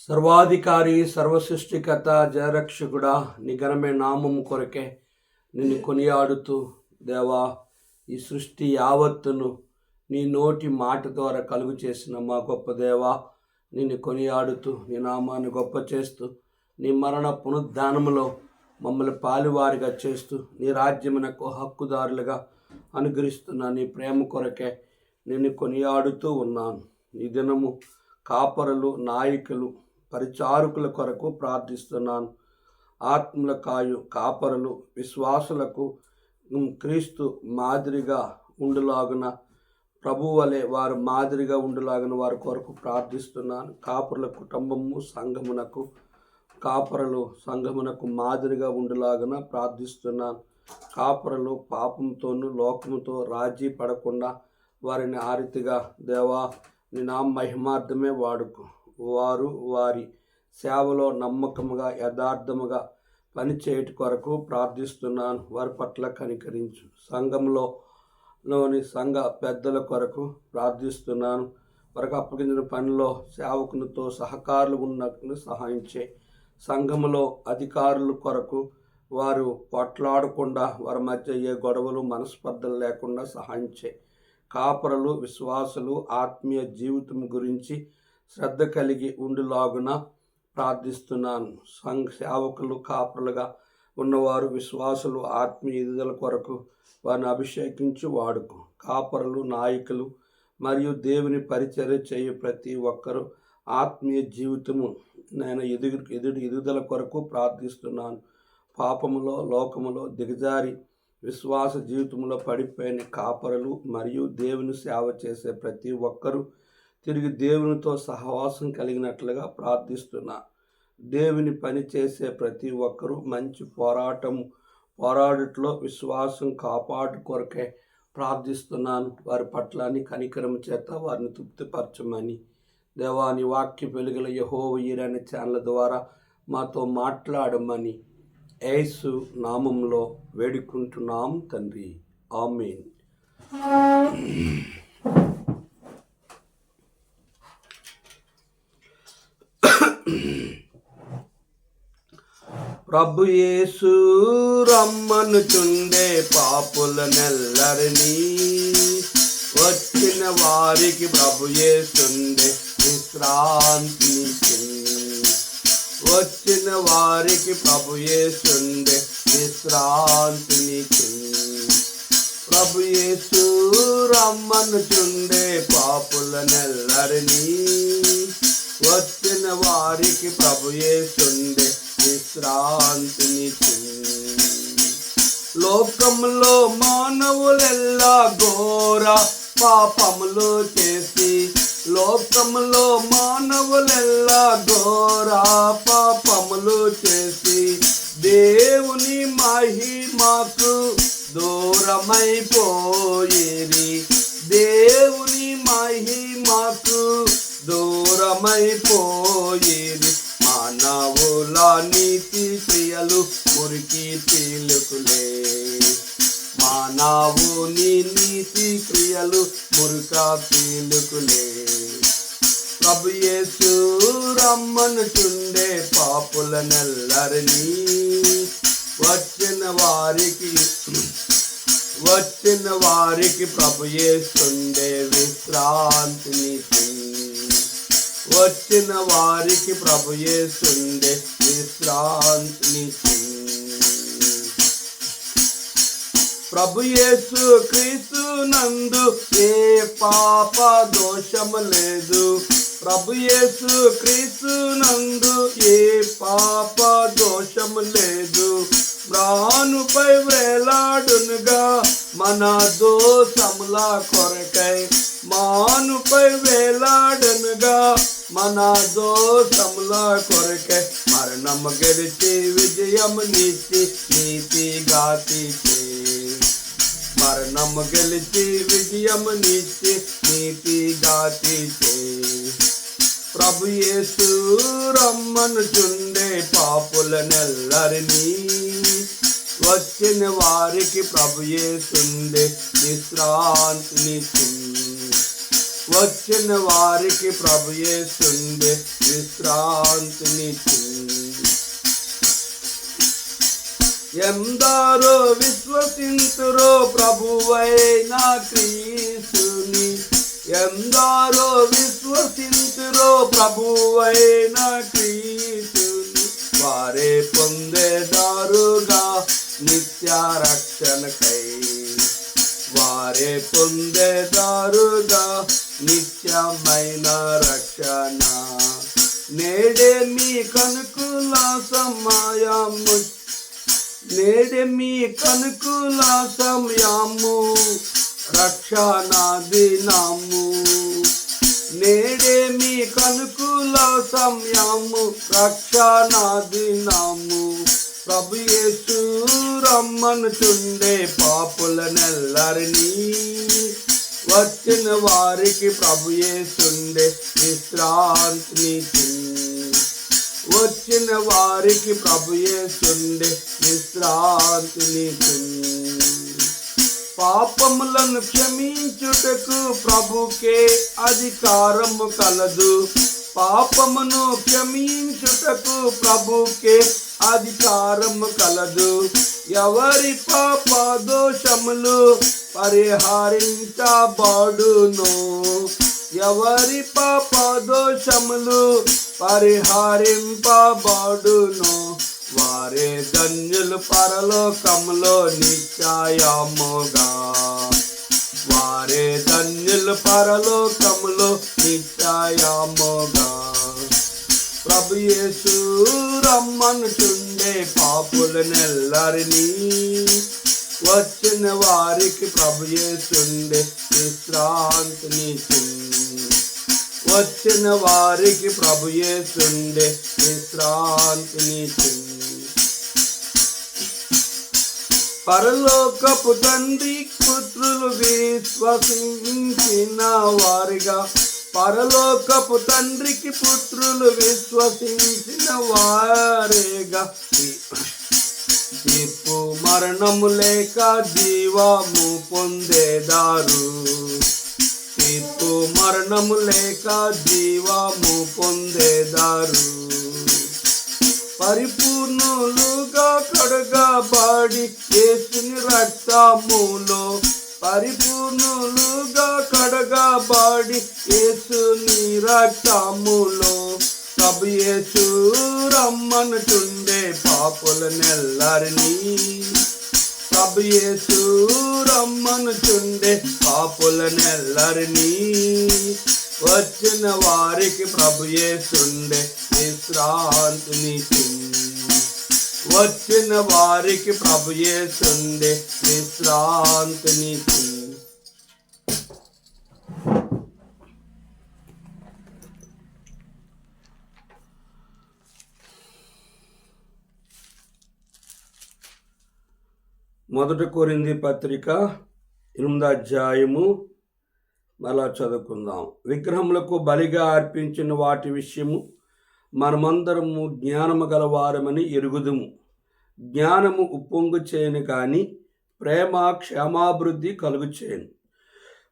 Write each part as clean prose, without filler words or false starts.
సర్వాధికారి సర్వసృష్టికర్త జయరక్షకుడా నీ ఘనమైన నామము కొరకే నిన్ను కొనియాడుతూ దేవా ఈ సృష్టి యావత్తును నీ నోటి మాట ద్వారా కలుగు చేసిన మా గొప్ప దేవా నిన్ను కొనియాడుతూ నీ నామాన్ని గొప్ప చేస్తూ నీ మరణ పునరుద్ధానములో మమ్మల్ని పాలువారిగా చేస్తూ నీ రాజ్యమునకు హక్కుదారులుగా అనుగ్రహిస్తున్న నీ ప్రేమ కొరకే నిన్ను కొనియాడుతూ ఉన్నాను. ఈ దినము కాపరులు, నాయకులు, పరిచారకుల కొరకు ప్రార్థిస్తున్నాను. ఆత్మల కాపరులు విశ్వాసులకు క్రీస్తు మాదిరిగా ఉండులాగున, ప్రభు వలె వారు మాదిరిగా ఉండులాగున వారి కొరకు ప్రార్థిస్తున్నాను. కాపరుల కుటుంబము సంఘమునకు మాదిరిగా ఉండులాగున ప్రార్థిస్తున్నాను. కాపరులు పాపంతోనూ లోకముతో రాజీ పడకుండా వారిని ఆ రీతిగా దేవా నీ నామ మహిమార్థమే వాడుకు వారు వారి సేవలో నమ్మకముగా యథార్థముగా పనిచేయట కొరకు ప్రార్థిస్తున్నాను. వారి పట్ల కనికరించు. సంఘంలోని సంఘ పెద్దల కొరకు ప్రార్థిస్తున్నాను. వారికి అప్పగించిన పనిలో సేవకునితో సహకారులు ఉన్నట్లు సహాయం చేయి. సంఘములో అధికారుల కొరకు వారు పోట్లాడకుండా వారి మధ్య ఏ గొడవలు మనస్పర్ధలు లేకుండా సహాయం చేయి. కాపరులు విశ్వాసులు ఆత్మీయ జీవితం గురించి శ్రద్ధ కలిగి ఉండులాగున ప్రార్థిస్తున్నాను. సేవకులు కాపరులుగా ఉన్నవారు విశ్వాసులు ఆత్మీయ ఎదుగుదల కొరకు వారిని అభిషేకించి వాడుకు. కాపరులు, నాయకులు మరియు దేవుని పరిచర్య చేయు ప్రతి ఒక్కరూ ఆత్మీయ జీవితము నేను ఎదుగుదల కొరకు ప్రార్థిస్తున్నాను. పాపములో లోకములో దిగజారి విశ్వాస జీవితంలో పడిపోయిన కాపరులు మరియు దేవుని సేవ చేసే ప్రతి ఒక్కరూ తిరిగి దేవునితో సహవాసం కలిగినట్లుగా ప్రార్థిస్తున్నా. దేవుని పని చేసే ప్రతి ఒక్కరూ మంచి పోరాడుట్లో విశ్వాసం కాపాడు కొరకే ప్రార్థిస్తున్నాను. వారి పట్ల కనికరం చేత వారిని తృప్తిపరచమని దేవాని వాక్య వెలుగుల యెహోవా ఈరే అనే ఛానల్ ద్వారా మాతో మాట్లాడమని యేసు నామంలో వేడుకుంటున్నాం తండ్రి, ఆమేన్. ప్రభు యేసు రమ్మనుచుండే పాపులనెల్లరినీ, వచ్చిన వారికి ప్రభు యేసుండే విశ్రాంతినిచ్చి, వచ్చిన వారికి ప్రభు యేసుండే విశ్రాంతినిచ్చి. ప్రభు యేసు రమ్మనుచుండే పాపులనెల్లరినీ, వచ్చిన వారికి ప్రభు యేసుండే విశ్రాంతినిచ్చి. లోకములో మానవులెల్లా ఘోర పాపములు చేసి, లోకములో మానవులెల్లా ఘోర పాపములు చేసి, దేవుని మహిమకు దూరమైపోయేరి, దేవుని మహిమకు దూరమైపోయేరి. మానవుల నీతి క్రియలు మురికి పీలుకులే, మానవుని నీతి క్రియలు మురుక పీలుకులే. ప్రభు యేసు రమ్మనుచుండే పాపులనెల్లరినీ, వచ్చిన వారికి ప్రభు యేసుండే విశ్రాంతినిచ్చి, వచ్చిన వారికి ప్రభు యేసుండే విశ్రాంతినిచ్చి. ప్రభు యేసు క్రీస్తు నందు ఏ పాప దోషము లేదు, ప్రభు యేసు క్రీస్తు నందు ఏ పాప దోషము లేదు. ప్రాణుపై వేలాడునుగా మన దోషముల కొరకై, మానుపై వేలాడునుగా మన దోషముల కొరకై. మరణము గెలిచి విజయము నీతి నీతిగా తీసే, మరణము గెలిచి విజయము నీతి నీతిగా తీసే. ప్రభు యేసు రమ్మనుచుండే పాపులనెల్లరినీ, వచ్చిన వారికి ప్రభు యేసుండే విశ్రాంతినిచ్చి. వచ్చిన వారికి ప్రభు యేసుండే విశ్రాంతినిచ్చు. ఎందరో విశ్వసింతురో ప్రభువైన క్రీస్తుని, ఎందరో విశ్వసింతురో ప్రభువైన క్రీస్తుని, వారే పొందేదారుగా నిత్య రక్షణకై, వారే పొందేదారుగా నిత్యమైన రక్షణ. నేడే మీ కనుకుల సమయము, నేడే మీ కనుకుల సమయము, రక్షణ దినము. నేడే మీ కనుకుల సమయము, రక్షణ దినము. ప్రభు యేసు రమ్మనుచుండే పాపులనెల్లరినీ, వచ్చిన వారికి ప్రభు యేసుండే విశ్రాంతినిచ్చు. వచ్చిన వారికి ప్రభు యేసుండే విశ్రాంతినిచ్చు. పాపములను క్షమించుటకు ప్రభుకే అధికారము కలదు, పాపమును క్షమించుటకు ప్రభుకే అధికారము కలదు. ఎవరి పాప దోషములు పరిహరించబడును, ఎవరి పాప దోషములు పరిహరింపబడును, వారే ధన్యులు పరలోకములో నిశ్చయముగా, వారే ధన్యులు పరలోకములో నిశ్చయముగా. ప్రభు యేసు రమ్మనుచుండే పాపులనెల్లరినీ, వచ్చిన వారికి ప్రభు యేసుండే విశ్రాంతినిచ్చు. వచ్చిన వారికి ప్రభు యేసుండే విశ్రాంతినిచ్చు. పరలోకపు తండ్రి పుత్రులు విశ్వసించిన వారిగా, పరలోకపు తండ్రికి పుత్రులు విశ్వసించిన వారేగా, తీర్పు మరణము లేక జీవము పొందేదారు, తీర్పు మరణము లేక జీవము పొందేదారు. పరిపూర్ణులుగా కడగబడి యేసుని రక్తములో, పరిపూర్ణులుగా కడగబడి యేసుని రక్తములో. ప్రభు యేసు రమ్మనుచుండే పాపులనెల్లరినీ, ప్రభు యేసు రమ్మనుచుండే పాపులనెల్లరినీ, వచ్చిన వారికి ప్రభు యేసుండే విశ్రాంతినిచ్చు. వచ్చిన వారికి ప్రభు యేసుండే విశ్రాంతినిచ్చు. మొదటి కొరింథీ పత్రిక 8వ అధ్యాయము మళ్ళా చదువుకుందాం. విగ్రహములకు బలిగా అర్పించిన వాటి విషయము మనమందరము జ్ఞానము గలవారమని ఎరుగుదుము. జ్ఞానము ఉప్పొంగు చేయను కానీ ప్రేమ క్షేమాభివృద్ధి కలుగు చేయను.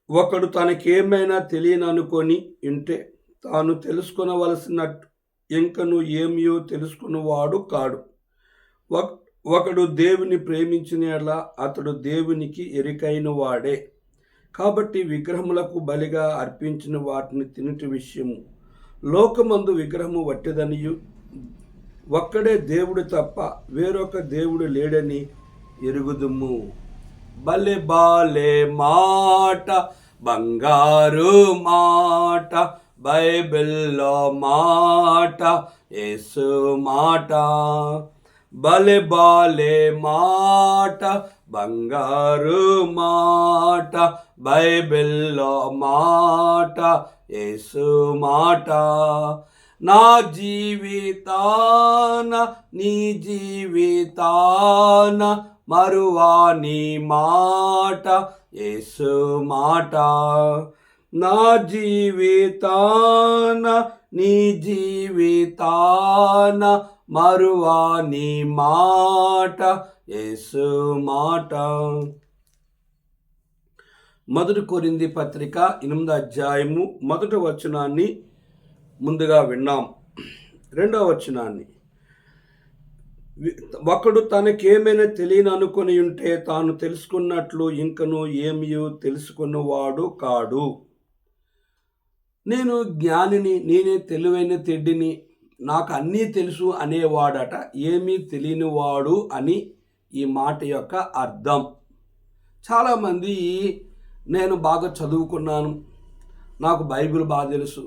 ఒకడు తనకేమైనా తెలియననుకొని ఉంటే తాను తెలుసుకొనవలసినట్టు ఇంకను ఏమియో తెలుసుకున్నవాడు కాడు. ఒకడు దేవుని ప్రేమించిన యెడల అతడు దేవునికి ఎరికైన వాడే. కాబట్టి విగ్రహములకు బలిగా అర్పించిన వాటిని తినుటి విషయము లోకమందు విగ్రహము వట్టిదనియు, ఒక్కడే దేవుడు తప్ప వేరొక దేవుడు లేడని ఎరుగుదుము. బలే బాలే మాట, బంగారు మాట, బైబిల్లో మాట, యేసు మాట. బలే బాలే మాట, బంగారు మాట, బైబిల్లో మాట, యేసు మాట. నా జీవితాన నీ జీవితాన మరువాని మాట, యేసు మాట. నా జీవితాన నీ జీవితాన మరువాని మాట, యేసు మాట. మొదటి కొరింథీ పత్రిక 8వ అధ్యాయము 1వ వచనాన్ని ముందుగా విన్నాం. 2వ వచనాన్ని, ఒకడు తనకేమైనా తెలియననుకొని ఉంటే తాను తెలుసుకున్నట్లు ఇంకను ఏమీ తెలుసుకున్నవాడు కాడు. నేను జ్ఞానిని, నేనే తెలివైన తెడ్డిని, నాకు అన్నీ తెలుసు అనేవాడట ఏమీ తెలియనివాడు అని ఈ మాట యొక్క అర్థం. చాలామంది నేను బాగా చదువుకున్నాను, నాకు బైబిల్ బాగా తెలుసు,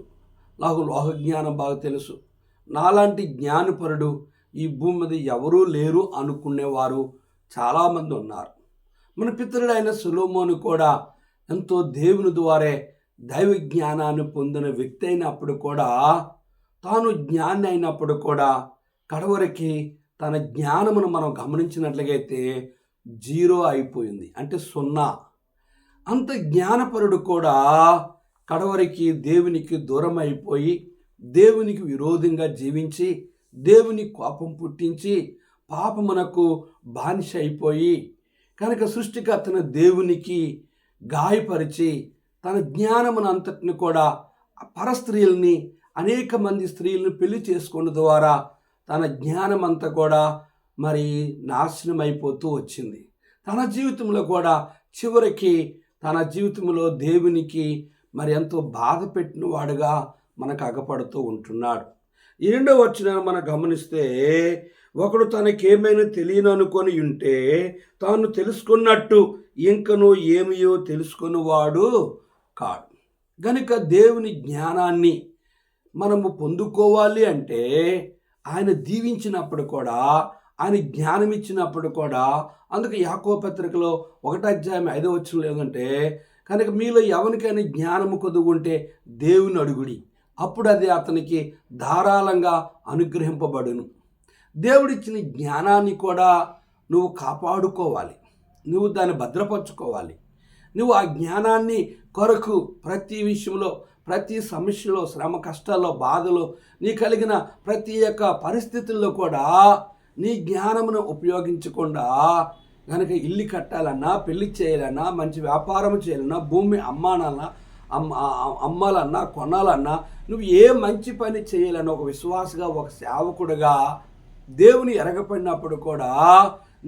నాకు లోక జ్ఞానం బాగా తెలుసు, నాలాంటి జ్ఞానపరుడు ఈ భూమి మీద ఎవరూ లేరు అనుకునేవారు చాలామంది ఉన్నారు. మన పితరుడైన సొలొమోను కూడా ఎంతో దేవుని ద్వారే దైవ జ్ఞానాన్ని పొందిన వ్యక్తి అయినప్పుడు కూడా, తాను జ్ఞాని అయినప్పుడు కూడా కడవరికి తన జ్ఞానమును మనం గమనించినట్లయితే 0 అయిపోయింది, అంటే 0. అంత జ్ఞానపరుడు కూడా కడవరికి దేవునికి దూరం అయిపోయి, దేవునికి విరోధంగా జీవించి, దేవుని కోపం పుట్టించి, పాపమునకు బానిస అయిపోయి, కనుక సృష్టికర్తన దేవునికి గాయపరిచి తన జ్ఞానమును అంతటిని కూడా పరస్త్రీలని, అనేక మంది స్త్రీలను పెళ్లి చేసుకోవడం ద్వారా తన జ్ఞానం అంతా కూడా మరి నాశనం అయిపోతూ వచ్చింది. తన జీవితంలో కూడా చివరికి తన జీవితంలో దేవునికి మరి ఎంతో బాధ పెట్టిన వాడుగా మనకు అగపడుతూ ఉంటున్నాడు. 2వ వచనాన్ని మనం గమనిస్తే, ఒకడు తనకేమైనా తెలియననుకొని ఉంటే తాను తెలుసుకున్నట్టు ఇంకను ఏమియో తెలుసుకున్నవాడు కాడు. గనుక దేవుని జ్ఞానాన్ని మనము పొందుకోవాలి అంటే ఆయన దీవించినప్పుడు కూడా, ఆయన జ్ఞానం ఇచ్చినప్పుడు కూడా, అందుకు యాకోబు పత్రికలో 1వ అధ్యాయం 5వ వచనం లేదంటే, కనుక మీలో ఎవరికైనా జ్ఞానము కొదువుంటే దేవుని అడుగుడి, అప్పుడు అది అతనికి ధారాళంగా అనుగ్రహింపబడును. దేవుడిచ్చిన జ్ఞానాన్ని కూడా నువ్వు కాపాడుకోవాలి, నువ్వు దాన్ని భద్రపరచుకోవాలి. నువ్వు ఆ జ్ఞానాన్ని కొరకు ప్రతి విషయంలో, ప్రతి సమస్యలో, శ్రమ కష్టాల్లో, బాధలో, నీ కలిగిన ప్రతి ఒక్క పరిస్థితుల్లో కూడా నీ జ్ఞానమును ఉపయోగించకుండా కనుక ఇల్లు కట్టాలన్నా, పెళ్లి చేయాలన్నా, మంచి వ్యాపారం చేయాలన్నా, భూమి అమ్మాలన్నా, కొనాలన్నా, నువ్వు ఏ మంచి పని చేయాలన్నా ఒక విశ్వాసగా, ఒక సేవకుడుగా దేవుని ఎరగపడినప్పుడు కూడా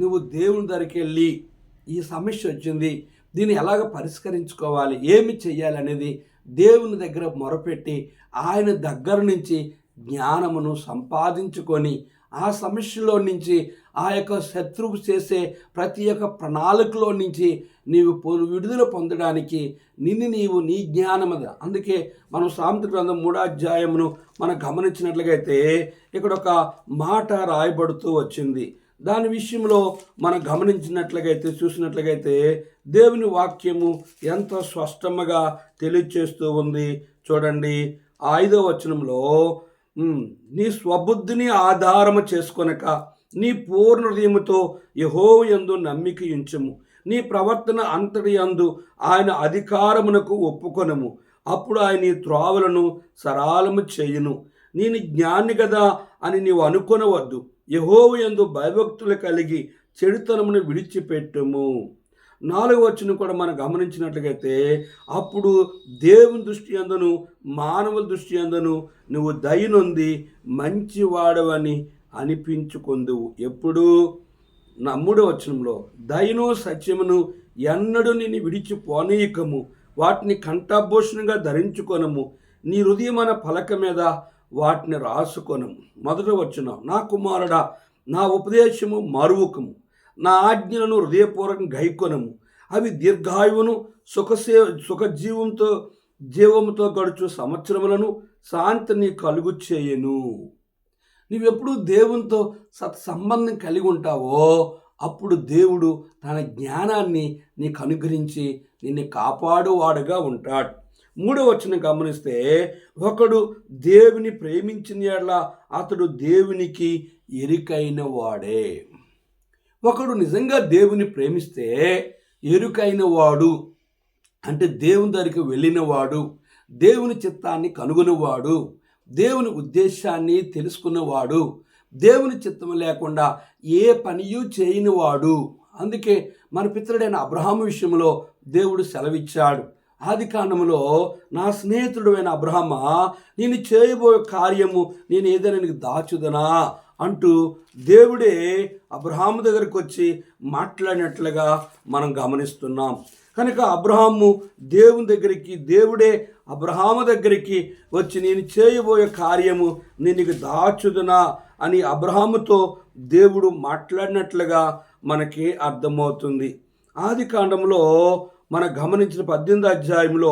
నువ్వు దేవుని దగ్గరికి వెళ్ళి ఈ సమస్య వచ్చింది, దీన్ని ఎలాగ పరిష్కరించుకోవాలి, ఏమి చెయ్యాలనేది దేవుని దగ్గర మొరపెట్టి ఆయన దగ్గర నుంచి జ్ఞానమును సంపాదించుకొని ఆ సమస్యలో నుంచి, ఆ యొక్క శత్రువు చేసే ప్రతి ఒక్క ప్రణాళికలో నుంచి నీవు విడుదల పొందడానికి నీవు నీ జ్ఞానము. అందుకే మనం సామెతల గ్రంథం 3వ అధ్యాయమును మనం గమనించినట్లయితే ఇక్కడ ఒక మాట రాయబడుతూ వచ్చింది. దాని విషయంలో మనం గమనించినట్లయితే, చూసినట్లయితే దేవుని వాక్యము ఎంత స్పష్టంగా తెలియచేస్తూ ఉంది. చూడండి, 5వ వచనంలో, నీ స్వబుద్ధిని ఆధారము చేసుకొనక నీ పూర్ణ హృదయముతో యెహోవా యందు నమ్మిక ఉంచుము, నీ ప్రవర్తన అంతటి యందు ఆయన అధికారమునకు ఒప్పుకొనుము, అప్పుడు ఆయన నీ త్రోవలను సరళము చేయును. నేను జ్ఞాని కదా అని నీవు అనుకొనవద్దు, యెహోవా యందు భయభక్తులు కలిగి చెడుతనమును విడిచిపెట్టుము. 4వ వచనం కూడా మనం గమనించినట్లయితే, అప్పుడు దేవుని దృష్టి యందును మానవుల దృష్టి యందును నువ్వు దయనొంది మంచివాడవని అనిపించుకొందువు. ఎప్పుడు? 3వ వచనంలో, దయను సత్యమును ఎన్నడూ నిన్ను విడిచిపోనీయకము, వాటిని కంఠభూషణంగా ధరించుకొనము, నీ హృదయమైన పలక మీద వాటిని రాసుకొనము. 1వ వచనం, నా కుమారుడా నా ఉపదేశము మరువకము, నా ఆజ్ఞలను హృదయపూర్వకంగా గైకొనము, అవి దీర్ఘాయువును జీవముతో గడుచు సంవత్సరములను శాంతిని కలుగు చేయను. నువ్వెప్పుడు దేవునితో సత్సంబంధం కలిగి ఉంటావో అప్పుడు దేవుడు తన జ్ఞానాన్ని నీకు అనుగ్రహించి నిన్ను కాపాడువాడుగా ఉంటాడు. 3వ వచనం గమనిస్తే, ఒకడు దేవుని ప్రేమించిన యెడల అతడు దేవునికి ఎరుకైన వాడే. ఒకడు నిజంగా దేవుని ప్రేమిస్తే ఎరుకైన వాడు అంటే దేవుని దగ్గరికి వెళ్ళినవాడు, దేవుని చిత్తాన్ని కనుగొనేవాడు, దేవుని ఉద్దేశాన్ని తెలుసుకున్నవాడు, దేవుని చిత్తం లేకుండా ఏ పనియూ చేయనివాడు అందుకే మన పితరుడైన అబ్రహాము విషయంలో దేవుడు సెలవిచ్చాడు. ఆది కాండములో, నా స్నేహితుడు అయిన అబ్రహమా, నేను చేయబోయే కార్యము నేను ఏదైనా నీకు దాచుదనా అంటూ దేవుడే అబ్రహాము దగ్గరకు వచ్చి మాట్లాడినట్లుగా మనం గమనిస్తున్నాం. కనుక అబ్రహాము దేవుని దగ్గరికి, దేవుడే అబ్రహాము దగ్గరికి వచ్చి నేను చేయబోయే కార్యము నేను నీకు దాచుదనా అని అబ్రహాముతో దేవుడు మాట్లాడినట్లుగా మనకి అర్థమవుతుంది. ఆది కాండంలో మనం గమనించిన 18వ అధ్యాయంలో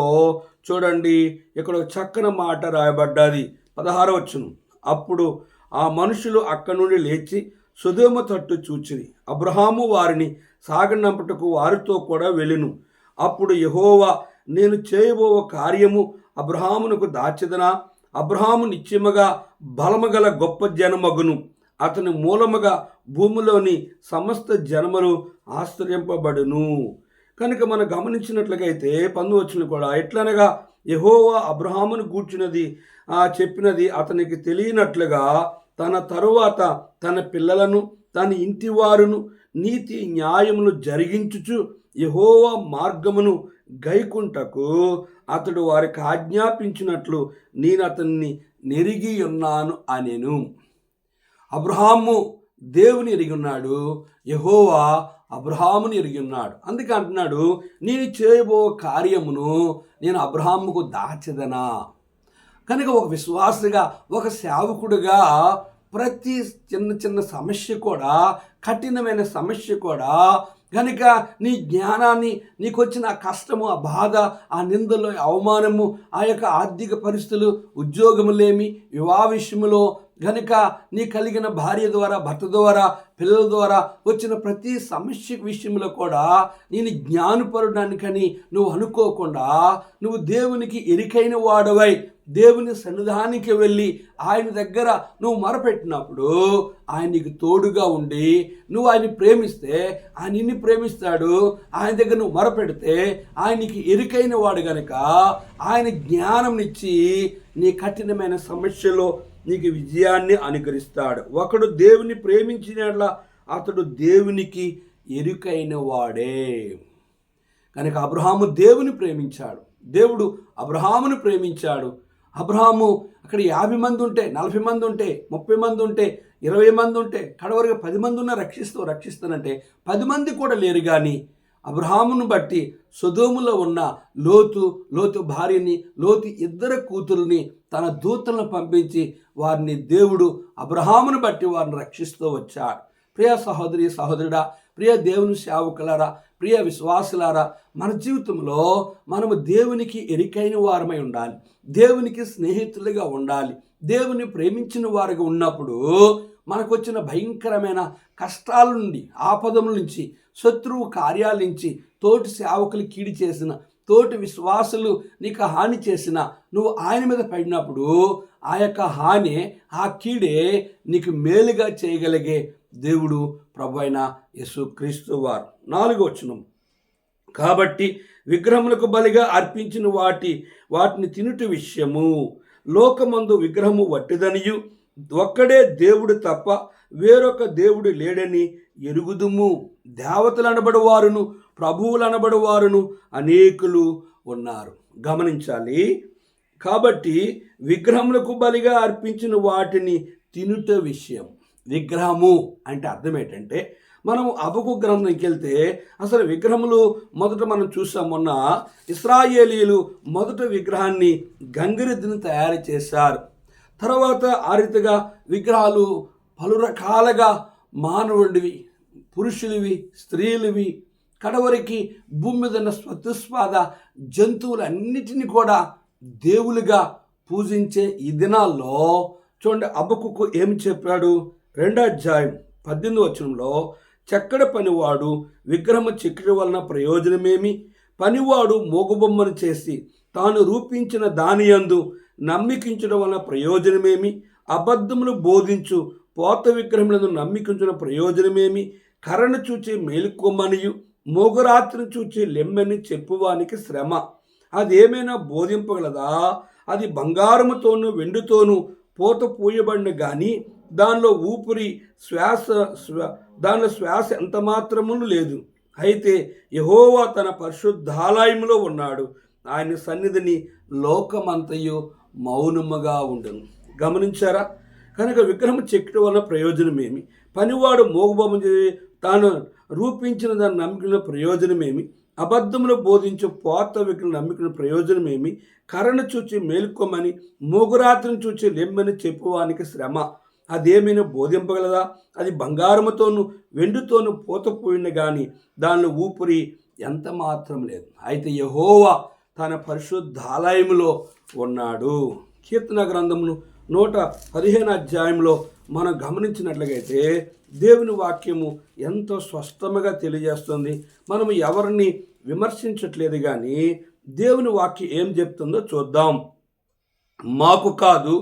చూడండి, ఇక్కడ ఒక చక్కని మాట రాయబడ్డది. 16వ వచనం, అప్పుడు ఆ మనుషులు అక్కడి నుండి లేచి సొదొమ తట్టు చూచిరి. అబ్రహాము వారిని సాగనంపుటకు వారితో కూడా వెళ్ళెను. అప్పుడు యెహోవా, నేను చేయబో కార్యము అబ్రహామునకు దాచెదనా? అబ్రహాము నిశ్చయముగా బలముగల గొప్ప జనమగును. అతని మూలముగా భూమిలోని సమస్త జనములు ఆశ్చర్యింపబడును. కనుక మనం గమనించినట్లయితే 19వ వచనం కూడా, ఎట్లనగా యెహోవా అబ్రహామును గూర్చినది చెప్పినది అతనికి తెలియనట్లుగా తన తరువాత తన పిల్లలను తన ఇంటి వారును నీతి న్యాయమును జరిగించుచు యెహోవా మార్గమును గైకుంటకు అతడు వారికి ఆజ్ఞాపించినట్లు నేను అతన్ని నెరిగి ఉన్నాను అనెను. అబ్రహాము దేవుని ఎరిగి ఉన్నాడు, యెహోవా అబ్రహాముని ఎరిగి ఉన్నాడు. అందుకే అంటున్నాడు, నేను చేయబో కార్యమును నేను అబ్రహాముకు దాచెదనా. కనుక ఒక విశ్వాసిగా, ఒక సేవకుడుగా ప్రతి చిన్న చిన్న సమస్య కూడా, కఠినమైన సమస్య కూడా, కనుక నీ జ్ఞానాన్ని, నీకు వచ్చిన కష్టము, ఆ బాధ, ఆ నిందలు, అవమానము, ఆ యొక్క ఆర్థిక పరిస్థితులు, ఉద్యోగములేమి, వివాహ విషయంలో, కనుక నీ కలిగిన భార్య ద్వారా, భర్త ద్వారా, పిల్లల ద్వారా వచ్చిన ప్రతి సమస్య విషయంలో కూడా నేను జ్ఞానపరుడానికని నువ్వు అనుకోకుండా, నువ్వు దేవునికి ఎరికైన వాడవై దేవుని సన్నిధానికి వెళ్ళి ఆయన దగ్గర నువ్వు మొరపెట్టినప్పుడు ఆయన నీకు తోడుగా ఉండి, నువ్వు ఆయన్ని ప్రేమిస్తే ఆయన నిన్ను ప్రేమిస్తాడు. ఆయన దగ్గర నువ్వు మొరపెడితే ఆయన నీకు ఎరికైన వాడు కనుక ఆయన జ్ఞానంనిచ్చి నీ కఠినమైన సమస్యలో నీకు విజయాన్ని అనుగ్రహిస్తాడు. ఒకడు దేవుని ప్రేమించిన అతడు దేవునికి ఎరుకైన వాడే. కనుక అబ్రహాము దేవుని ప్రేమించాడు, దేవుడు అబ్రహామును ప్రేమించాడు. అబ్రహాము అక్కడ 50 మంది ఉంటే, 40 మంది ఉంటే, 30 మంది ఉంటే, 20 మంది ఉంటే, కడవరగా 10 మంది ఉన్న రక్షిస్తానంటే 10 మంది కూడా లేరు. కానీ అబ్రహామును బట్టి సొదొమలో ఉన్న లోతు భార్యని, లోతు 2 కూతుర్ని తన దూతలను పంపించి వారిని దేవుడు అబ్రహామును బట్టి వారిని రక్షిస్తూ వచ్చాడు. ప్రియ సహోదరి సహోదరుడా, ప్రియ దేవుని సేవకులారా, ప్రియ విశ్వాసులారా, మన జీవితంలో మనము దేవునికి ఎరికైన వారమై ఉండాలి, దేవునికి స్నేహితులుగా ఉండాలి. దేవుని ప్రేమించిన వారుగా ఉన్నప్పుడు మనకు వచ్చిన భయంకరమైన కష్టాల నుండి, ఆపదముల నుంచి, శత్రువు కార్యాల నుంచి, తోటి సేవకులు కీడి చేసిన, తోటి విశ్వాసులు నీకు హాని చేసిన, నువ్వు ఆయన మీద పడినప్పుడు ఆ యొక్క హాని, ఆ కీడే నీకు మేలుగా చేయగలిగే దేవుడు ప్రభు అయిన యేసుక్రీస్తు వారు. 4వ వచనం, కాబట్టి విగ్రహములకు బలిగా అర్పించిన వాటిని తినుట విషయము లోకమందు విగ్రహము వట్టిదనియు ఒక్కడే దేవుడు తప్ప వేరొక దేవుడు లేడని ఎరుగుదుము. దేవతలు అనబడువారును ప్రభువులు అనబడువారును అనేకులు ఉన్నారు. గమనించాలి. కాబట్టి విగ్రహములకు బలిగా అర్పించిన వాటిని తినుట విషయం. విగ్రహము అంటే అర్థం ఏంటంటే, మనము హబక్కు గ్రంథంకి వెళ్తే అసలు విగ్రహములు మొదట మనం చూసాం. మొన్న ఇశ్రాయేలీయులు మొదట విగ్రహాన్ని గంగిరెద్దును తయారు చేశారు. తర్వాత ఆ రీతిగా విగ్రహాలు పలు రకాలుగా మానవుడివి, పురుషులవి, స్త్రీలవి, కడవరికి భూమి మీద ఉన్న చతుష్పాద జంతువులన్నిటినీ కూడా దేవులుగా పూజించే ఈ దినాల్లో చూడండి, హబక్కు ఏమి చెప్పాడు? 2వ అధ్యాయం 18వ వచనంలో, చెక్కడ పనివాడు విగ్రహము చెక్కడం వలన ప్రయోజనమేమి? పనివాడు మోగుబొమ్మను చేసి తాను రూపించిన దానియందు నమ్మికించడం వలన ప్రయోజనమేమి? అబద్ధములు బోధించు పోత విగ్రహములను నమ్మికించిన ప్రయోజనమేమి? కర్రను చూచి మేలుకొమ్మనియు మోగరాత్రిని చూచి లెమ్మని చెప్పువానికి శ్రమ. అదేమైనా బోధింపగలదా? అది బంగారముతోనూ వెండితోనూ పోత పూయబడిన కానీ దానిలో ఊపిరి దానిలో శ్వాస ఎంత మాత్రమును లేదు. అయితే యెహోవా తన పరిశుద్ధాలయములో ఉన్నాడు. ఆయన సన్నిధిని లోకమంతయు మౌనముగా ఉండెను. గమనించారా? కనుక విగ్రహం చెక్కడం వల్ల ప్రయోజనమేమి? పనివాడు మోగబొమ్మ తాను రూపించిన దాన్ని నమ్ముకున్న ప్రయోజనమేమి? అబద్ధములు బోధించు పోత విగ్రహం నమ్ముకున్న ప్రయోజనమేమి? కర్రను చూచి మేలుకోమని, మూగురాత్రిని చూచి లెమ్మని చెప్పువానికి శ్రమ. అదేమైనా బోధింపగలదా? అది బంగారముతోనూ వెండితోనూ పోతపోయిన కానీ దానిలో ఊపిరి ఎంత మాత్రం లేదు. అయితే యెహోవా తన పరిశుద్ధాలయములో ఉన్నాడు. కీర్తన గ్రంథమును 115 అధ్యాయంలో మనం గమనించినట్లయితే దేవుని వాక్యము ఎంతో స్పష్టంగా తెలియజేస్తుంది. మనము ఎవరిని విమర్శించట్లేదు, కానీ దేవుని వాక్యం ఏం చెప్తుందో చూద్దాం. మాకు కాదు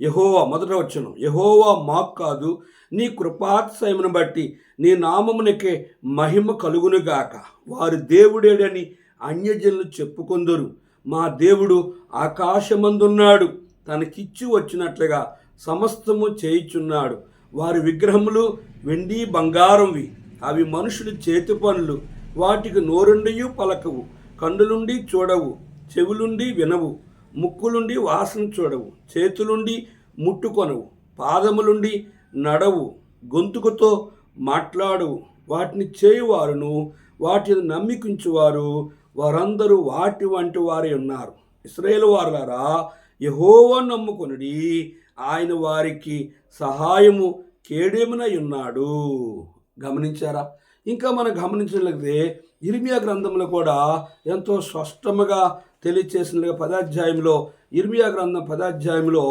యెహోవా, మొదట వచనం, యెహోవా మాకు కాదు, నీ కృపాతిశయమును బట్టి నీ నామమునకే మహిమ కలుగునుగాక. వారు దేవుడేడని అన్యజనులు చెప్పుకొందురు. మా దేవుడు ఆకాశమందున్నాడు, తనకిచ్చి వచ్చినట్లుగా సమస్తము చేయుచున్నాడు. వారి విగ్రహములు వెండి బంగారంవి, అవి మనుషులు చేతి పనులు. వాటికి నోరుండియు పలకవు, కన్నులుండి చూడవు, చెవులుండి వినవు, ముక్కులుండి వాసన చూడవు, చేతులుండి ముట్టుకొనవు, పాదములుండి నడవు, గొంతుకుతో మాట్లాడవు. వాటిని చేయువారును వాటిని నమ్మికించువారు వారందరూ వాటి వంటి వారే ఉన్నారు. ఇశ్రాయేలు వారులారా, యెహోవా నమ్ముకొనుడి, ఆయన వారికి సహాయము కేడెమునై ఉన్నాడు. గమనించారా? ఇంకా మనం గమనించినట్లయితే ఇర్మియా గ్రంథంలో కూడా ఎంతో స్పష్టముగా తెలియచేసినట్లుగా 10వ అధ్యాయంలో, ఇర్మియా గ్రంథం 10వ అధ్యాయంలో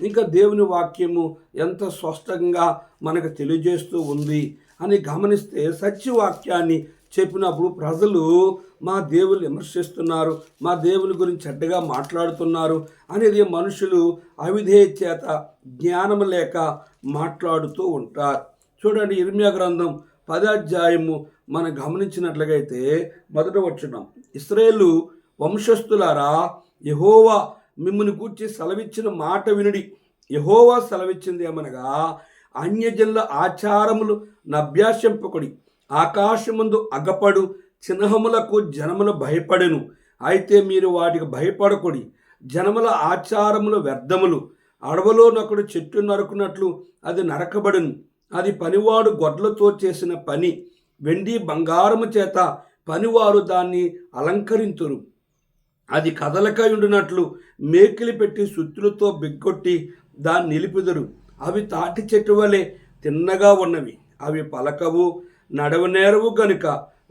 ఇంకా దేవుని వాక్యము ఎంత స్పష్టంగా మనకు తెలియజేస్తూ ఉంది అని గమనిస్తే, సత్యవాక్యాన్ని చెప్పినప్పుడు ప్రజలు మా దేవుని విమర్శిస్తున్నారు, మా దేవుని గురించి చెడ్డగా మాట్లాడుతున్నారు అనేది మనుషులు అవిధేయ చేత జ్ఞానం లేక మాట్లాడుతూ ఉంటారు. చూడండి, ఇర్మియా గ్రంథం 10వ అధ్యాయము మనం గమనించినట్లయితే మొదట వచనం, ఇశ్రాయేలు వంశస్థులారా, యెహోవా మిమ్మల్ని గూర్చి సెలవిచ్చిన మాట వినుడి. యెహోవా సెలవిచ్చింది ఏమనగా, అన్యజనుల ఆచారములు నభ్యాసింపకుడి. ఆకాశమందు అగపడు చిహ్నములకు జనములు భయపడెను, అయితే మీరు వాటికి భయపడకుడి. జనముల ఆచారములు వ్యర్థములు. అడవిలోనొకడు చెట్టు నరుకున్నట్లు అది నరకబడును. అది పనివాడు గొడ్లతో చేసిన పని. వెండి బంగారము చేత పనివారు దాన్ని అలంకరింతురు. అది కదలకయుండునట్లు మేకిలి పెట్టి సుత్తులతో బిగ్గొట్టి దాన్ని నిలిపిదురు. అవి తాటి చెట్టు వలె తిన్నగా ఉన్నవి. అవి పలకవు, నడవనేరవు గనుక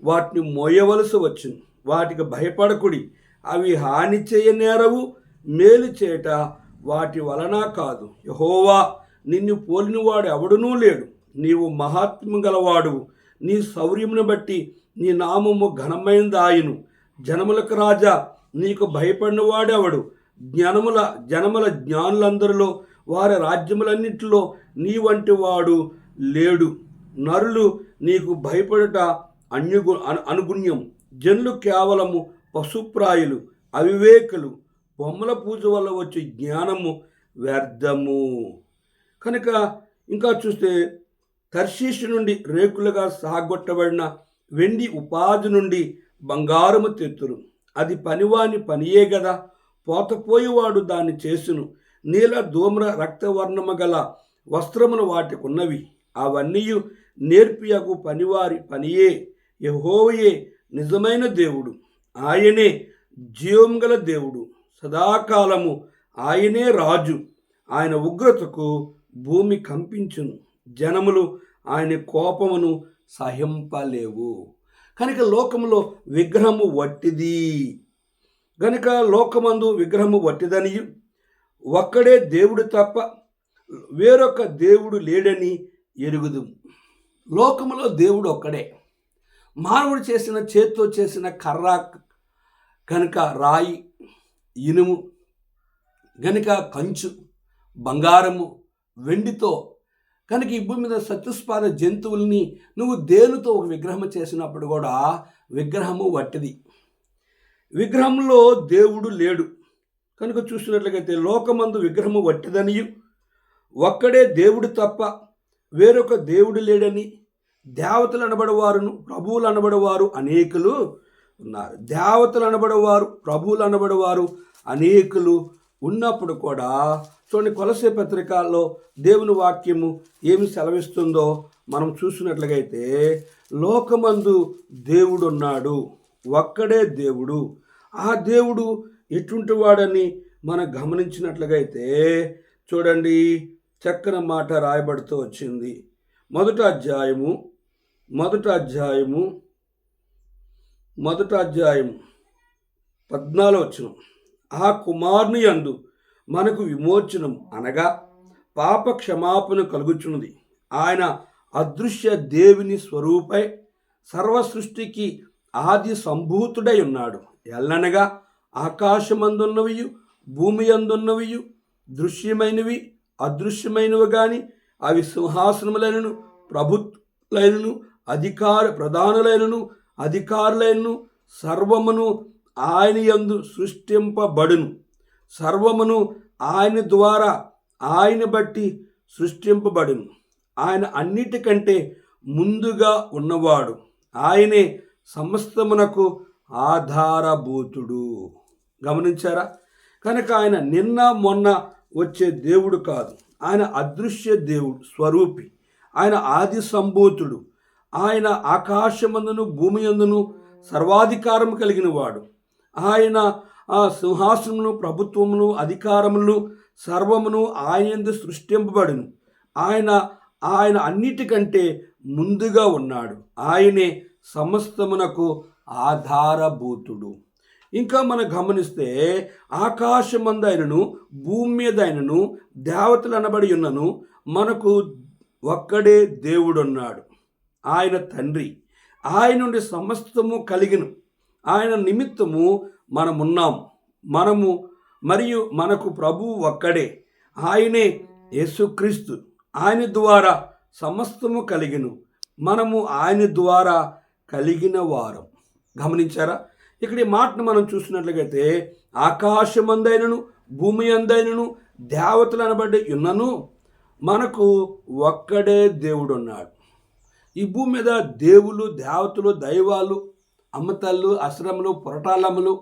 వాటిని మోయవలసి వచ్చును. వాటికి భయపడకుడి. అవి హాని చేయనేరవు, మేలు చేయట వాటి వలన కాదు. యెహోవా నిన్ను పోలినవాడు ఎవడునూ లేడు. నీవు మహాత్మ్యం గలవాడువు. నీ శౌర్యమును బట్టి నీ నామము ఘనమైనదాయును. జనములకు రాజా, నీకు భయపడిన వాడెవడు? జనముల జ్ఞానులందరిలో, వారి రాజ్యములన్నింటిలో నీ వంటి వాడు లేడు. నరులు నీకు భయపడట అనుగుణ్యం. జనులు కేవలము పశుప్రాయులు, అవివేకులు. బొమ్మల పూజ వల్ల వచ్చే జ్ఞానము వ్యర్థము. కనుక ఇంకా చూస్తే, తర్షీషు నుండి రేకులుగా సాగొట్టబడిన వెండి ఉపాధి నుండి బంగారము తెత్తురు. అది పనివాని పనియే గదా. పోతపోయేవాడు దాన్ని చేసును. నీల ధూమ్ర రక్తవర్ణము గల వస్త్రములు వాటికి ఉన్నవి. అవన్నీ నేర్పియగు పనివారి పనియే. యెహోవాయే నిజమైన దేవుడు. ఆయనే జీవం గల దేవుడు. సదాకాలము ఆయనే రాజు. ఆయన ఉగ్రతకు భూమి కంపించును. జనములు ఆయన కోపమును సహింపలేవు. కనుక లోకములో విగ్రహము వట్టిది. గనుక లోకమందు విగ్రహము వట్టిదనియు, ఒక్కడే దేవుడు తప్ప వేరొక దేవుడు లేడని ఎరుగుదు. లోకములో దేవుడు ఒక్కడే. మానవుడు చేసిన చేత్తో చేసిన కర్ర కనుక రాయి, ఇనుము గనుక కంచు, బంగారము, వెండితో కనుక ఈ భూమి మీద చతుష్పాద జంతువుల్ని నువ్వు దేనితో ఒక విగ్రహం చేసినప్పుడు కూడా విగ్రహము వట్టిది. విగ్రహంలో దేవుడు లేడు. కనుక చూసినట్లయితే లోకమందు విగ్రహము వట్టిదనియు, ఒక్కడే దేవుడు తప్ప వేరొక దేవుడు లేడని, దేవతలు అనబడవారును ప్రభువులు అనబడవారు అనేకులు ఉన్నారు. దేవతలు అనబడవారు ప్రభువులు అనబడవారు అనేకులు ఉన్నప్పుడు కూడా చూడండి, కొలసే పత్రికల్లో దేవుని వాక్యము ఏమి సెలవిస్తుందో మనం చూసినట్లయితే, లోకమందు దేవుడు ఉన్నాడు, ఒక్కడే దేవుడు. ఆ దేవుడు ఎటువంటి వాడని మనం గమనించినట్లయితే చూడండి, చక్కని మాట రాయబడుతూ వచ్చింది. మొదట అధ్యాయము 14 వచనం. ఆ కుమారుని యందు మనకు విమోచనం అనగా పాప క్షమాపణ కలుగుచున్నది. ఆయన అదృశ్య దేవుని స్వరూపై సర్వ సృష్టికి ఆది సంభూతుడై ఉన్నాడు. ఎల్లనగా ఆకాశమందున్నవియు భూమి అందున్నవియు దృశ్యమైనవి అదృశ్యమైనవి గాని అవి సింహాసనములైనను ప్రభుత్వులైనను ప్రధానులైనను అధికారులైనను సర్వమును ఆయన యందు సృష్టింపబడును. సర్వమును ఆయన ద్వారా ఆయన బట్టి సృష్టింపబడును. ఆయన అన్నిటికంటే ముందుగా ఉన్నవాడు. ఆయనే సమస్తమునకు ఆధారభూతుడు. గమనించారా? కనుక ఆయన నిన్న మొన్న వచ్చే దేవుడు కాదు. ఆయన అదృశ్య దేవుడు స్వరూపి. ఆయన ఆది సంభూతుడు. ఆయన ఆకాశమందును భూమి యందును సర్వాధికారం కలిగిన వాడు. ఆయన ఆ సింహాసనమును ప్రభుత్వమును అధికారములను సర్వమును ఆయన యందు సృష్టింపబడును. ఆయన అన్నిటికంటే ముందుగా ఉన్నాడు. ఆయనే సమస్తమునకు ఆధారభూతుడు. ఇంకా మనం గమనిస్తే ఆకాశమందైనను భూమి మీద అయినను దేవతలు అనబడి ఉన్నను మనకు ఒక్కడే దేవుడున్నాడు. ఆయన తండ్రి. ఆయన నుండి సమస్తము కలిగిన ఆయన నిమిత్తము మనము మరియు మనకు ప్రభువు ఒక్కడే. ఆయనే యేసుక్రీస్తు. ఆయన ద్వారా సమస్తము కలిగిను. మనము ఆయన ద్వారా కలిగిన వారం. గమనించారా? ఇక్కడ ఈ మాటను మనం చూసినట్లయితే ఆకాశమందైనను భూమి అందైనను దేవతలు అనబడి ఉన్నను మనకు ఒక్కడే దేవుడు ఉన్నాడు. ఈ భూమి మీద దేవులు దేవతలు దైవాలు అమ్మతళ్ళు అశ్రములు పురటాలములు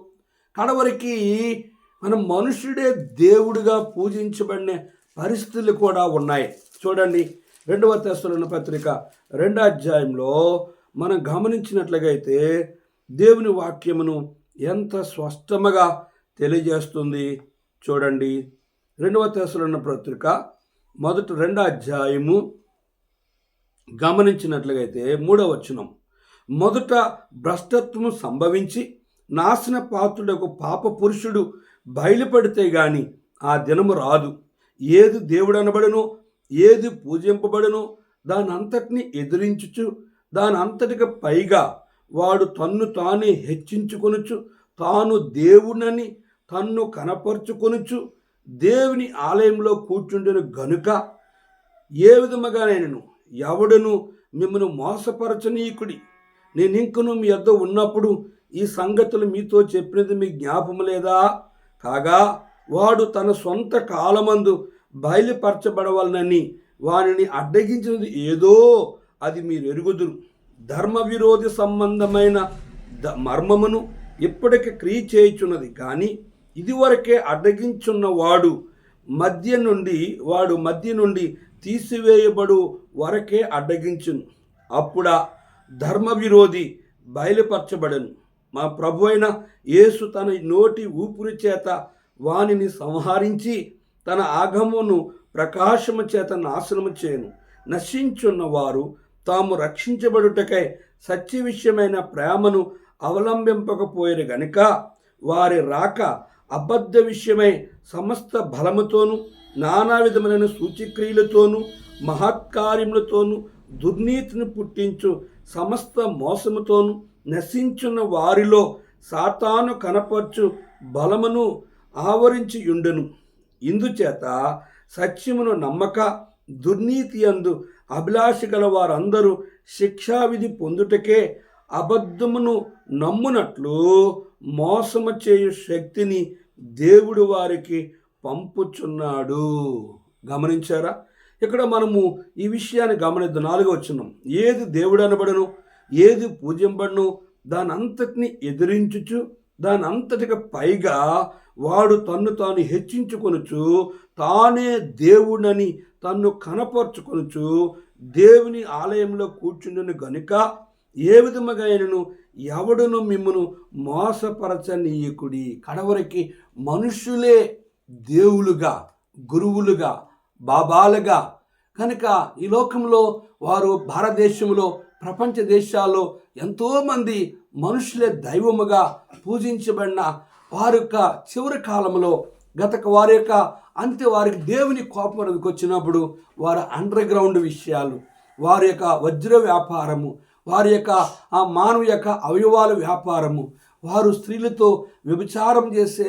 కడవరికి మనం మనుషుడే దేవుడిగా పూజించబడిన పరిస్థితులు కూడా ఉన్నాయి. చూడండి, 2వ తెస్సలోనికీయుల పత్రిక 2వ అధ్యాయంలో మనం గమనించినట్లయితే దేవుని వాక్యమును ఎంత స్పష్టంగా తెలియజేస్తుంది. చూడండి, 2వ తెస్సలోనికీయుల పత్రిక 2వ అధ్యాయము గమనించినట్లయితే 3వ వచనం. మొదట భ్రష్టత్వము సంభవించి నాశన పాత్రుడకు పాప పురుషుడు బయలుపడితే గాని ఆ దినము రాదు. ఏది దేవుడు అనబడునో ఏది పూజింపబడునో దాని అంతటిని ఎదిరించుచు దాని అంతటికి పైగా వాడు తన్ను తానే హెచ్చించుకొనుచు తాను దేవునని తన్ను కనపరుచుకొనుచు దేవుని ఆలయంలో కూర్చుండిన గనుక ఏ విధముగానైనను ఎవడును మిమ్మను మోసపరచనీకుడి. నేనింకను మీ యొద్ద ఉన్నప్పుడు ఈ సంగతులు మీతో చెప్పినది మీ జ్ఞాపము లేదా? కాగా వాడు తన సొంత కాలమందు బయలుపరచబడవలనని వారిని అడ్డగించినది ఏదో అది మీరు ఎరుగుదురు. ధర్మ విరోధి సంబంధమైన మర్మమును ఇప్పటికి క్రియ చేయుచున్నది. కానీ ఇదివరకే అడ్డగించున్న వాడు మధ్య నుండి తీసివేయబడు వరకే అడ్డగించును. అప్పుడా ధర్మ విరోధి బయలుపరచబడను. మా ప్రభు అయిన యేసు తన నోటి ఊపిరి చేత వానిని సంహరించి తన ఆగమును ప్రకాశము చేత నాశనము చేయను. నశించున్న వారు తాము రక్షించబడుటకై సత్య విషయమైన ప్రేమను అవలంబింపకపోయారు గనుక వారి రాక అబద్ధ విషయమై సమస్త బలముతోనూ నానా విధములైన సూచక్రియలతోనూ మహత్కార్యములతోనూ దుర్నీతిని పుట్టించు సమస్త మోసముతోనూ నశించున్న వారిలో సాతాను కనపరచు బలమును ఆవరించి యుండెను. ఇందుచేత సత్యమును నమ్మక దుర్నీతి యందు అభిలాష గల వారందరూ శిక్షావిధి పొందుటకే అబద్ధమును నమ్మునట్లు మోసము చేయు శక్తిని దేవుడు వారికి పంపుచున్నాడు. గమనించారా? ఇక్కడ మనము ఈ విషయాన్ని గమనిద్దాం. 4వ వచనం, ఏది దేవుడు అనబడను, ఏది పూజింపబడను, దాని అంతటిని ఎదిరించుచు దాని అంతటికి పైగా వాడు తన్ను తాను హెచ్చించుకొనుచు తానే దేవుడని తన్ను కనపరుచుకొనుచు దేవుని ఆలయంలో కూర్చుండును గనుక ఏ విధముగా అయినను ఎవడును మిమ్మును మోసపరచనీయకుడి. కడవరికి మనుషులే దేవులుగా, గురువులుగా, బాబాలుగా కనుక ఈ లోకంలో వారు భారతదేశంలో, ప్రపంచ దేశాల్లో ఎంతోమంది మనుషులే దైవముగా పూజించబడిన వారి యొక్క చివరి కాలంలో వారి యొక్క అంతే వారికి దేవుని కోపం అనేది వచ్చినప్పుడు వారి అండర్ గ్రౌండ్ విషయాలు, వారి యొక్క వజ్ర వ్యాపారము, వారి యొక్క ఆ మానవ యొక్క అవయవాల వ్యాపారము, వారు స్త్రీలతో వ్యభిచారం చేసే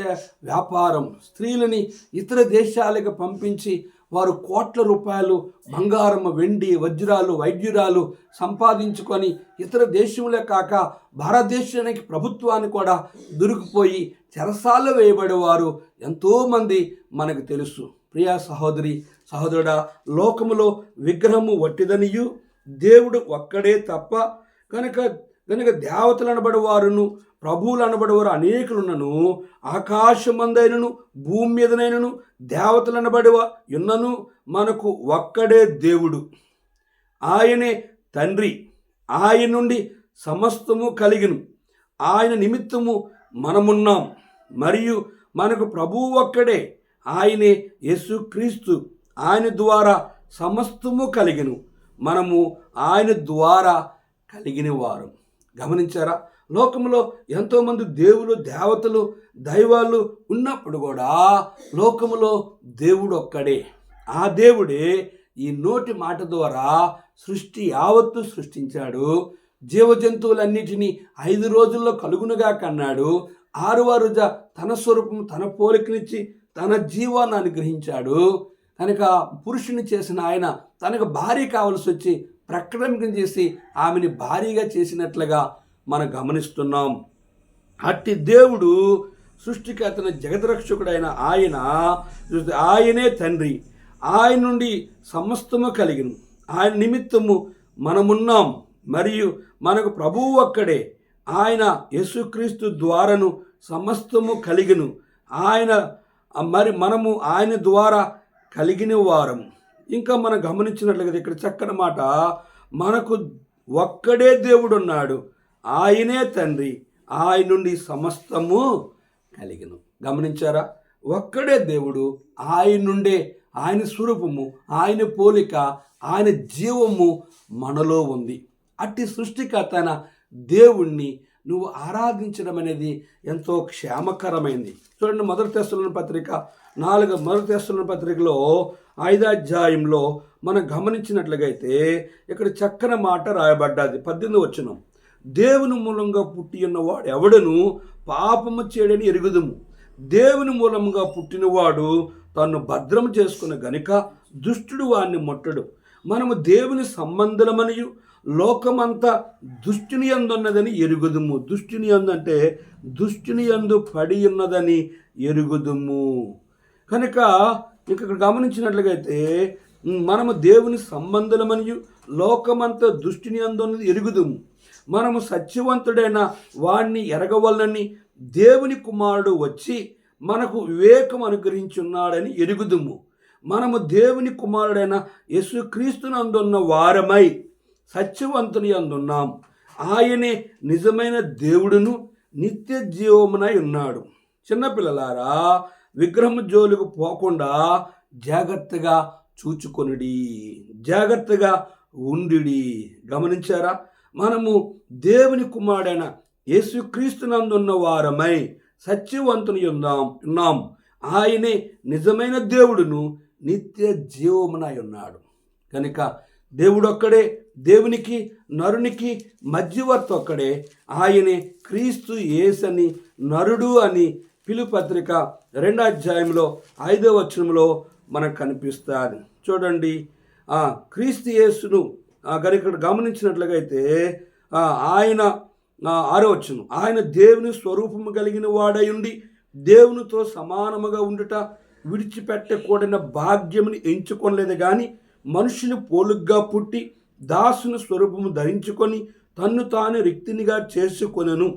వ్యాపారం, స్త్రీలని ఇతర దేశాలకు పంపించి వారు కోట్ల రూపాయలు బంగారం, వెండి, వజ్రాలు, వైద్యురాలు సంపాదించుకొని ఇతర దేశంలో కాక భారతదేశానికి ప్రభుత్వాన్ని కూడా దొరికిపోయి చెరసాల్లో వేయబడేవారు ఎంతోమంది మనకు తెలుసు. ప్రియా సహోదరి సహోదరుడా, లోకములో విగ్రహము వట్టిదనియు దేవుడు ఒక్కడే తప్ప కనుక దేవతలు అనబడేవారును ప్రభువులు అనబడేవారు అనేకులున్నను, ఆకాశమందైనను భూమి మీదనైనను దేవతలు అనబడేవా ఉన్నను మనకు ఒక్కడే దేవుడు, ఆయనే తండ్రి, ఆయన నుండి సమస్తము కలిగిను, ఆయన నిమిత్తము మనమున్నాం, మరియు మనకు ప్రభువు ఒక్కడే, ఆయనే యేసుక్రీస్తు, ఆయన ద్వారా సమస్తము కలిగిను, మనము ఆయన ద్వారా కలిగిన వారు. గమనించారా? లోకంలో ఎంతోమంది దేవులు, దేవతలు, దైవాలు ఉన్నప్పుడు కూడా లోకములో దేవుడు ఒక్కడే. ఆ దేవుడే ఈ నోటి మాట ద్వారా సృష్టి యావత్తు సృష్టించాడు. జీవజంతువులన్నిటినీ 5 రోజుల్లో కలుగునుగా కన్నాడు. 6వ రోజు తన స్వరూపం, తన పోలికనిచ్చి తన జీవాన్ని అనుగ్రహించాడు. కనుక పురుషుని చేసిన ఆయన తనకు భార్య కావలసి వచ్చి ప్రకటన చేసి ఆమెని భారీగా చేసినట్లుగా మనం గమనిస్తున్నాం. అట్టి దేవుడు సృష్టికర్తన జగద్రక్షకుడైన ఆయనే తండ్రి, ఆయన నుండి సమస్తము కలిగిను, ఆయన నిమిత్తము మనమున్నాం, మరియు మనకు ప్రభువు ఒక్కడే, ఆయన యేసుక్రీస్తు ద్వారాను సమస్తము కలిగిను, మనము ఆయన ద్వారా కలిగిన వారం. ఇంకా మనం గమనించినట్లుగా ఇక్కడ చక్కని మాట, మనకు ఒక్కడే దేవుడు ఉన్నాడు, ఆయనే తండ్రి, ఆయన నుండి సమస్తము కలిగిను. గమనించారా? ఒక్కడే దేవుడు, ఆయన నుండే ఆయన స్వరూపము, ఆయన పోలిక, ఆయన జీవము మనలో ఉంది. అట్టి సృష్టికర్తైన దేవుణ్ణి నువ్వు ఆరాధించడం అనేది ఎంతో క్షేమకరమైంది. చూడండి, మొదటి తెస్సలోని పత్రికలో 5వ అధ్యాయంలో మనం గమనించినట్లుగైతే ఇక్కడ చక్కని మాట రాయబడ్డది. 18వ వచనం, దేవుని మూలంగా పుట్టి ఉన్నవాడు ఎవడను పాపము చేయడని ఎరుగుదుము, దేవుని మూలంగా పుట్టినవాడు తను భద్రం చేసుకున్న గనుక దుష్టుడు వాడిని ముట్టడు. మనము దేవుని సంబంధులమనియు లోకమంతా దుష్టుని యందు ఉన్నదని ఎరుగుదుము. దుష్టుని యందు అంటే దుష్టుని యందు పడి ఉన్నదని ఎరుగుదుము. కనుక ఇక్కడ గమనించినట్లుగైతే మనము దేవుని సంబంధులమనియు లోకమంతా దుష్టుని యందు ఉన్నది ఎరుగుదుము. మనము సత్యవంతుడైన వాణ్ణి ఎరగవలనని దేవుని కుమారుడు వచ్చి మనకు వివేకం అనుగ్రహించున్నాడని ఎరుగుదుము. మనము దేవుని కుమారుడైన యేసుక్రీస్తునందున్న వారమై సత్యవంతుని అందున్నాం. ఆయనే నిజమైన దేవుడును నిత్య జీవమునై ఉన్నాడు. చిన్నపిల్లలారా, విగ్రహము జోలికి పోకుండా జాగ్రత్తగా చూచుకొనుడి, జాగ్రత్తగా ఉండుడి. గమనించారా? మనము దేవుని కుమారుడైన యేసుక్రీస్తునందున్న వారమై సత్యవంతుని ఉన్నాం. ఆయనే నిజమైన దేవుడును నిత్య జీవమునై ఉన్నాడు. కనుక దేవుడు ఒక్కడే, దేవునికి నరునికి మధ్యవర్తి ఒక్కడే, ఆయనే క్రీస్తు యేసని నరుడు అని ఫిలిప్పీ పత్రిక 2వ అధ్యాయంలో 5వ వచనంలో మనకు కనిపిస్తుంది. చూడండి, క్రీస్తు యేసును ఇక్కడ గమనించినట్లుగైతే ఆయన 6వ వచనం, ఆయన దేవుని స్వరూపము కలిగిన వాడై ఉండి దేవునితో సమానముగా ఉండుట విడిచిపెట్టకూడని భాగ్యముని ఎంచుకొనలేదు కానీ మనుషుని పోలుగ్గా పుట్టి దాసుని స్వరూపము ధరించుకొని తన్ను తాను రిక్తినిగా చేసుకొనెను.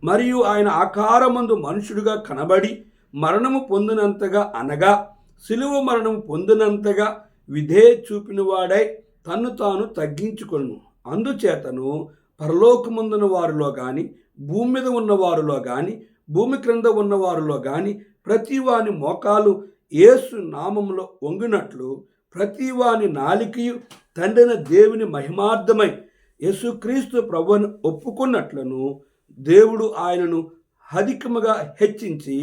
మరియు ఆయన ఆకారమందు మనుషుడుగా కనబడి మరణము పొందినంతగా అనగా సిలువ మరణము పొందినంతగా చూపిన వాడై తన్ను తాను తగ్గించుకొను. అందుచేతను పరలోకముందున వారిలో కానీ భూమి మీద ఉన్న వారిలో కానీ భూమి క్రింద ఉన్న వారిలో కానీ ప్రతి వాని మోకాలు యేసు నామములో వంగినట్లు ప్రతి వాని నాలికయు తండ్రిన దేవుని మహిమార్థమై యేసుక్రీస్తు ప్రభువును ఒప్పుకున్నట్లను దేవుడు ఆయనను అధికముగా హెచ్చించి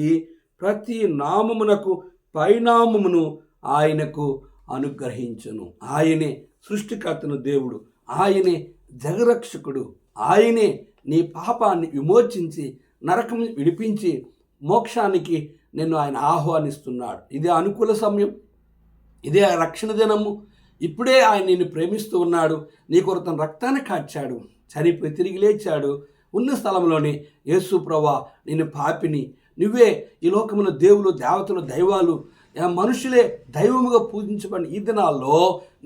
ప్రతి నామమునకు పైనామమును ఆయనకు అనుగ్రహించును. ఆయనే సృష్టికర్తను దేవుడు, ఆయనే జగరక్షకుడు, ఆయనే నీ పాపాన్ని విమోచించి నరకం విడిపించి మోక్షానికి నిన్ను ఆయన ఆహ్వానిస్తున్నాడు. ఇదే అనుకూల సమయం, ఇదే రక్షణ దినము. ఇప్పుడే ఆయన నిన్ను ప్రేమిస్తూ ఉన్నాడు. నీ కొరకు తన రక్తాన్ని కాచాడు, చనిపోయి తిరిగి లేచాడు. ఉన్న స్థలంలోనే యేసు ప్రభువా నిన్ను పాపిని, నువ్వే ఈ లోకములో దేవులు దేవతలు దైవాలు మనుషులే దైవముగా పూజించబడిన ఈ దినాల్లో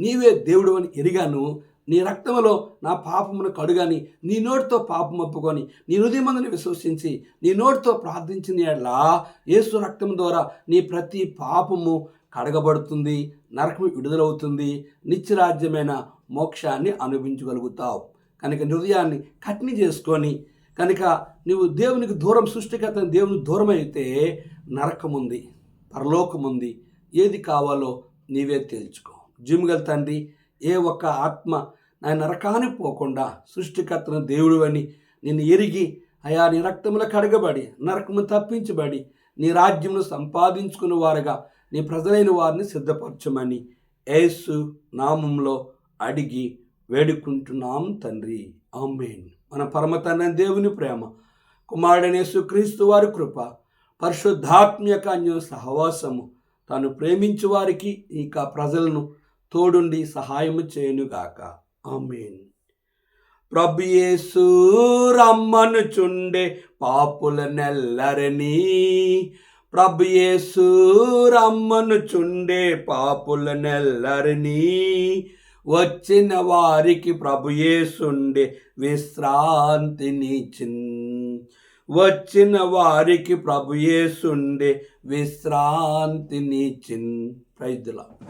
నీవే దేవుడు అని ఎరిగాను. నీ రక్తములో నా పాపమును కడుగని నీ నోటితో పాపం ఒప్పుకొని నీ హృదయమందుని విశ్వసించి నీ నోటితో ప్రార్థించిన యెడల యేసు రక్తం ద్వారా నీ ప్రతి పాపము కడగబడుతుంది, నరకము విడుదలవుతుంది, నిత్యరాజ్యమైన మోక్షాన్ని అనుభవించగలుగుతావు. కనుక హృదయాన్ని కఠిన చేసుకొని కనుక నువ్వు దేవునికి దూరం, సృష్టికర్త దేవునికి దూరం అయితే నరకముంది, పరలోకముంది. ఏది కావాలో నీవే తేల్చుకో. జీవగల తండ్రి, ఏ ఒక్క ఆత్మ నా నరకానికి పోకుండా సృష్టికర్తను దేవుడు అని నిన్ను ఎరిగి అయా నీ రక్తముల కడగబడి నరకము తప్పించబడి నీ రాజ్యమును సంపాదించుకున్న వారుగా నీ ప్రజలైన వారిని సిద్ధపరచమని యేసు నామంలో అడిగి వేడుకుంటున్నాం తండ్రి, ఆమేన్. మన పరమ తండ్రి దేవుని ప్రేమ, కుమారుడైన యేసుక్రీస్తు వారి కృప, పరిశుద్ధాత్మక అన్య సహవాసము తాను ప్రేమించు వారికి ఇక ప్రజలను తోడుండి సహాయము చేయునుగాక, ఆమేన్. ప్రభు యేసు రమ్మనుచుండే పాపులనెల్లరని, ప్రభు యేసు రమ్మనుచుండే పాపులనెల్లరని, వచ్చిన వారికి ప్రభు యేసుండే విశ్రాంతినిచ్చిన్, వచ్చిన వారికి ప్రభు యేసుండే విశ్రాంతినిచ్చిన్. Praise the lord.